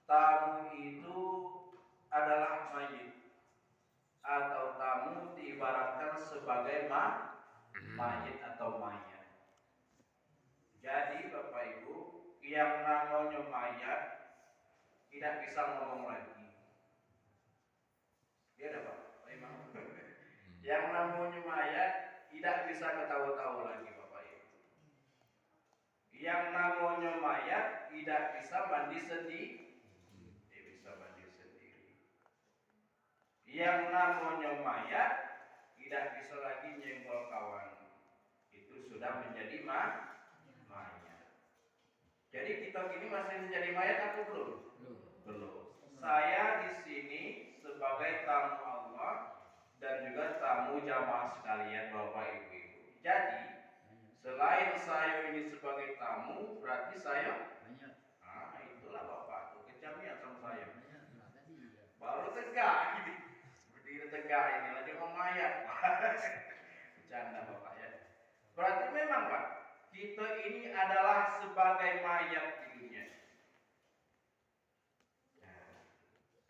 tamu itu adalah mayit atau tamu diibaratkan sebagai mayit atau mayat. Jadi Bapak Ibu, yang namanya mayat tidak bisa ngomong lagi. Dia ada Pak Imam. Yang namanya mayat tidak bisa ketawa-tawa lagi Bapak Ibu. Yang namanya mayat tidak bisa mandi sendiri. Dia bisa mandi sendiri. Yang namanya mayat tidak bisa lagi nyenggol kawan. Itu sudah menjadi mayat. Jadi kita kini masih menjadi mayat atau belum? Belum. Saya di sini sebagai tamu Allah dan juga tamu jamaah sekalian Bapak Ibu. Jadi selain saya ini sebagai tamu, berarti saya itulah Bapak tuh kejamian sama saya. Baru tegak ini. Berdiri tegak ini lagi mayat. Bercanda Bapak ya. Berarti memang Pak, kita ini adalah sebagai mayat di dunia.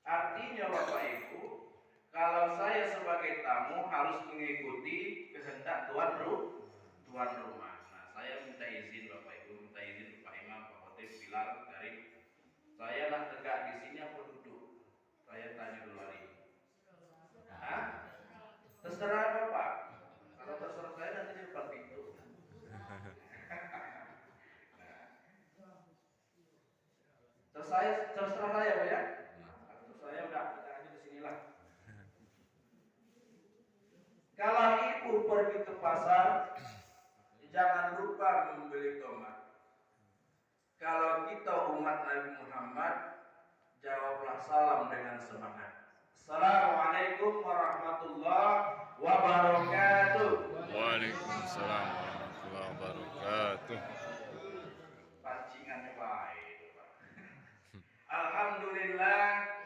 Artinya Bapak Ibu, kalau saya sebagai tamu harus mengikuti kehendak tuan rumah. Nah, saya minta izin Bapak Ibu, minta izin Pak Imam, Pak Khotib, Bilal, dari saya lah tegak di sini apa duduk? Saya tanya dulu hari ini. Terserah Bapak. Kalau terserah saya nanti di depan pintu. Terserah saya Pak ya. Saya udah kita aja di sinilah. Kalau ibu pergi ke pasar, jangan lupa membeli tomat. Kalau kita umat Nabi Muhammad, jawablah salam dengan semangat. Assalamualaikum warahmatullahi wabarakatuh. Waalaikumsalam warahmatullahi wabarakatuh. Pancingannya baik. Alhamdulillah.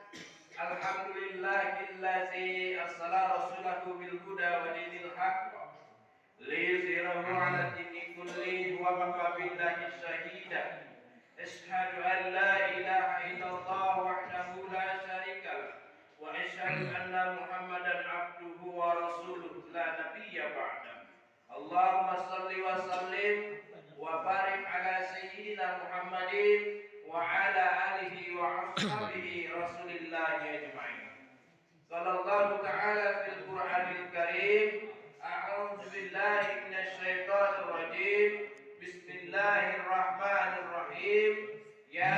Alhamdulillahillazi arsala rasulahu bil huda wa dinil haqq liyuzhirahu 'ala dini kulli wa kafa billahi shahida. Asyhadu an la ilaha illallah wahdahu la syarika lah wa asyhadu anna Muhammadan 'abduhu wa rasuluhu la nabiyya ba'da. Allahumma shalli wa sallim wa barik ala sayyidina Muhammadin wa ala alihi wa ashabihi rasulillahi ajma'in. Sallallahu ta'ala fil Qur'anil Karim. A'udzu billahi minasy syaithanir rajim. Bismillahirrahmanirrahim. Ya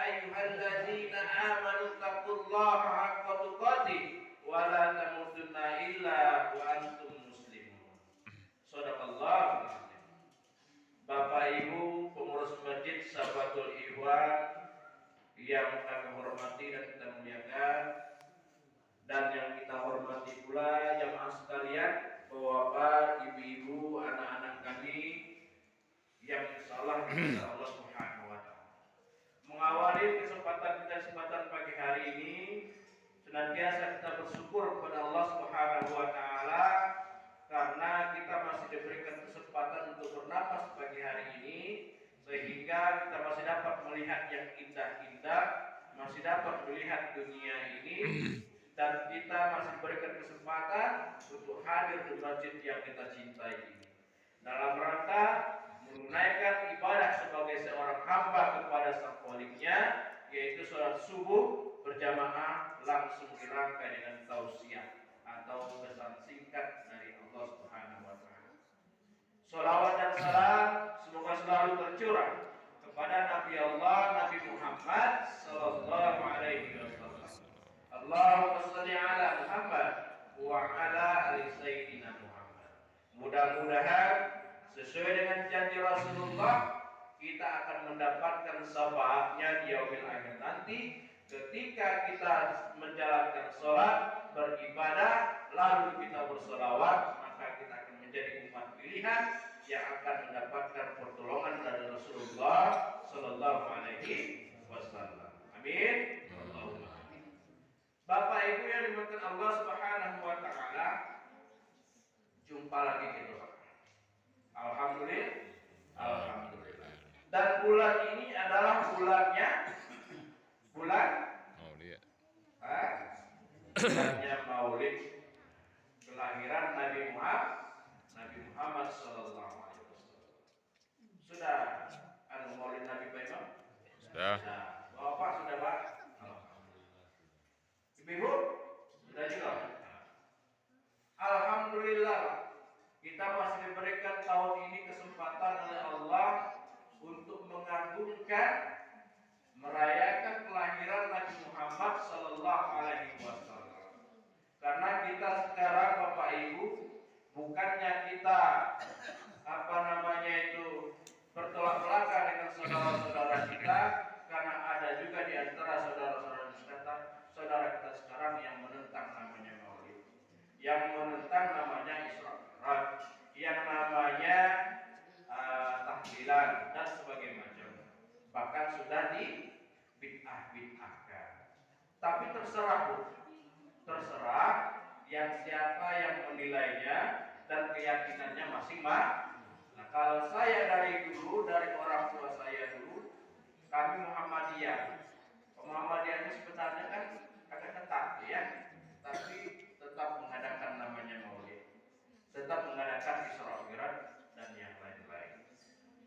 ayyuhalladzina amanu taqullaha haqqa tuqatih wa la tamutunna illa wa antum muslimun. Shadaqallahu alazim. Bapak Ibu pengurus masjid Sahabatul Ikhwan yang kami hormati dan kita muliakan, dan yang kita hormati pula jamaah sekalian, bapak, ibu-ibu, anak-anak kami yang insyaallah diberkahi Allah Subhanahu wa taala. Mengawali kesempatan pagi hari ini, senantiasa kita bersyukur kepada Allah Subhanahu wa taala karena kita masih diberikan kesempatan untuk bernapas pagi hari ini, sehingga kita masih dapat melihat yang indah-indah, masih dapat melihat dunia ini, dan kita masih diberikan kesempatan untuk hadir di masjid yang kita cintai ini dalam rangka menunaikan ibadah sebagai seorang hamba kepada sang Khaliknya, yaitu sholat subuh berjamaah langsung dirangkai dengan tausiah atau pesan singkat dari Allah Subhanahu wa taala. Shalawat dan salam semoga selalu tercurah kepada Nabi Allah Nabi Muhammad sallallahu alaihi wasallam. Allahumma shalli ala Muhammad wa ala ali sayyidina Muhammad. Mudah-mudahan sesuai dengan janji Rasulullah, kita akan mendapatkan syafaatnya di yaumil akhir nanti. Ketika kita menjalankan sholat, beribadah, lalu kita bersolawat, maka kita akan menjadi umat pilihan yang akan mendapatkan pertolongan dari Rasulullah Sallallahu Alaihi Wasallam. Amin. Allahumma amin. Bapak Ibu yang dimuliakan Allah Subhanahu Wa Taala, jumpa lagi kita. Alhamdulillah. Alhamdulillah. Dan bulan ini adalah bulan bulannya Maulid kelahiran Nabi Muhammad sallallahu alaihi wasallam. Sudah Maulid Nabi Pak Imam? Sudah. Bapak sudah Pak? Alhamdulillah. Ibu sudah juga? Alhamdulillah. Kita masih diberikan tahun ini kesempatan oleh Allah untuk mengagungkan, merayakan kelahiran Nabi Muhammad sallallahu alaihi wasallam. Karena kita sekarang Bapak Ibu, bukannya kita bertolak belakang dengan saudara-saudara kita, karena ada juga di antara saudara kita sekarang yang menentang namanya Maulid, yang menentang namanya Isra Mi'raj, yang namanya tahlilan dan sebagainya macam. Bahkan sudah di bid'ah-bid'ahkan. Tapi terserah yang siapa yang menilainya dan keyakinannya masing-masing. Nah, kalau saya dari orang tua saya dulu, kami Muhammadiyah. Muhammadiyah itu sebenarnya kan agak ketat ya, tapi tetap mengadakan namanya Maulid, tetap mengadakan Isra Mi'raj dan yang lain-lain.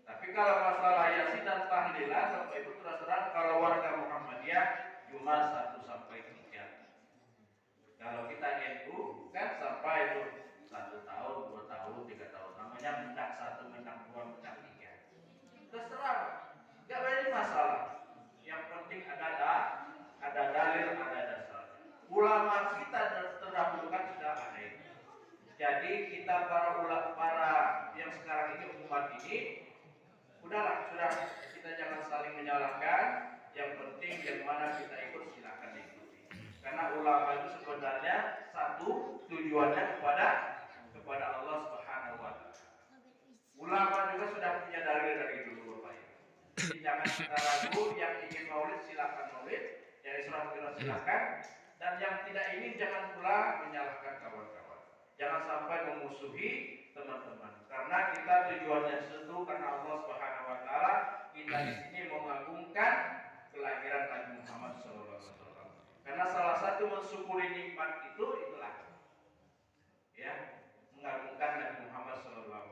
Tapi kalau masalah Yasin dan tahlilan, Bapak Ibu terserah. Kalau warga Muhammadiyah cuma 1 sampai 3. Kalau kita NU kan sampai itu 1 tahun, 2 tahun, 3 tahun. Namanya mendak 1, mendak 2, mendak 3. Terserah, nggak ada masalah. Yang penting ada dalil, ada dasar. Ulama kita terdahulu kan sudah ada itu. Jadi kita para yang sekarang ini umat ini, sudah kita jangan saling menyalahkan. Yang penting yang mana kita ikut silakan diikuti. Karena ulama itu sebenarnya satu tujuannya kepada Allah Subhanahu wa taala. Ulama juga sudah punya dalil dari dulu Bapak Ibu. Jadi jangan kita ragu, yang ingin Maulid silakan Maulid, yang Isra Mi'raj silakan, dan yang tidak ingin jangan pula menyalahkan kawan-kawan. Jangan sampai memusuhi teman-teman. Karena kita tujuannya satu karena Allah Subhanahu wa taala. Kita di sini mengagungkan kelahiran Nabi Muhammad SAW. Karena salah satu mensyukuri nikmat itulah ya, mengagungkan Nabi Muhammad SAW.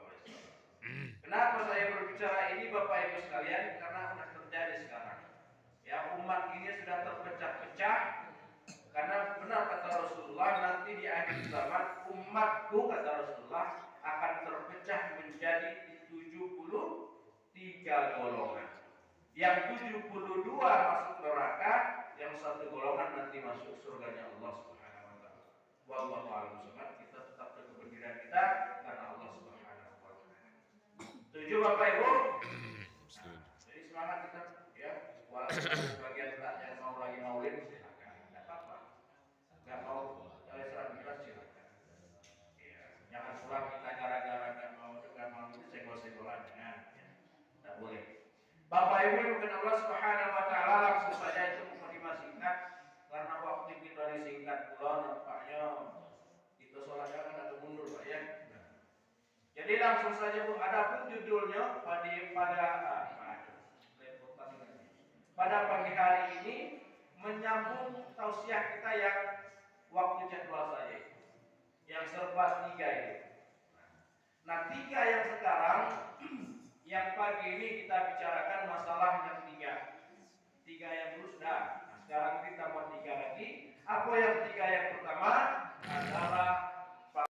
Kenapa saya berbicara ini Bapak Ibu sekalian? Karena sudah terjadi sekarang. Ya, umat ini sudah terpecah-pecah. Karena benar kata Rasulullah, nanti di akhir zaman umatku kata Rasulullah akan terpecah menjadi 73 golongan. Yang 72 masuk neraka, yang 1 golongan nanti masuk surganya Allah Subhanahu wa taala. Wallahu a'lam bishawab. Kita tetap jaga pendirian kita karena Allah Subhanahu wa taala. Setuju Bapak Ibu? Jadi semangat kita ya. Walaupun sebagian tak yang mau lagi Maulid silakan. Enggak apa-apa. Enggak mau Isra Mi'raj silakan. Ya, jangan pula kita gara-gara enggak mau dengan Maulid senggol-senggolan jangan ya. Enggak boleh. Bapak Ibu yang bukan Allah Subhanahu wa taala, langsung saja itu mukadimah singkat karena waktu kita disingkat pula nampaknya kita sholat jangan atau mundur Pak ya. Jadi langsung saja Bu, adapun judulnya pada pagi hari ini menyambung tausiah kita yang waktu jadwal saja, yang serba 3 itu. Nah 3 yang sekarang yang pagi ini kita bicarakan masalah yang